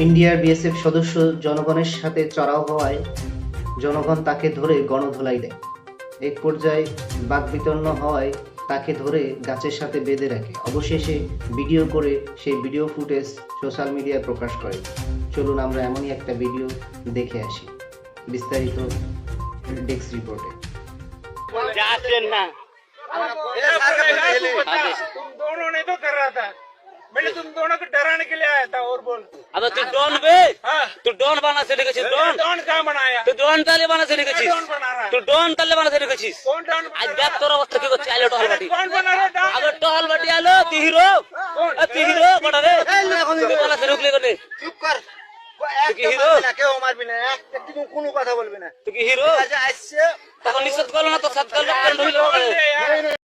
ইন্ডিয়ার বিএসএফ সদস্য জনগণের সাথে চড়াও হওয়ায় জনগণ তাকে ধরে গণধোলাই দেয়। এক পর্যায়ে বাকবিতণ্ড হওয়ায় তাকে ধরে গাছের সাথে বেঁধে রাখে। অবশেষে ভিডিও করে সেই ভিডিও ফুটেজ সোশ্যাল মিডিয়ায় প্রকাশ করে। চলুন আমরা এমনই একটা ভিডিও দেখে আসি। বিস্তারিত ডেস্ক রিপোর্টে। तुम दोनों ने तो कर रहा था। मैंने तुम दोनों को डराने के लिए आया था। और बोल अब तू डॉन बे हाँ। तू डॉन बना से लिखेছিস डॉन डॉन कहाँ बनाया? तू डॉन ताले बना से लिखेছিস डॉन बना रहा है। तू डॉन ताले बना से लिखेছিস कौन डॉन আজ बना দেখ रहा? তোর অবস্থা কি করছে আইলো টহল বাটি कौन बना रहा है डॉन? আগে টহল বাটি আলো তুই হিরো তুই হিরো বড় রে তুই বলা সে রুকলে করে চুপ কর তুই কি হিরো কেউ মারবি না একটু কোনো কথা বলবি না তুই কি হিরো আসছে তখন নিষেধ করলো না তো সাত কাল লোক ঢুকলো बोल दे यार।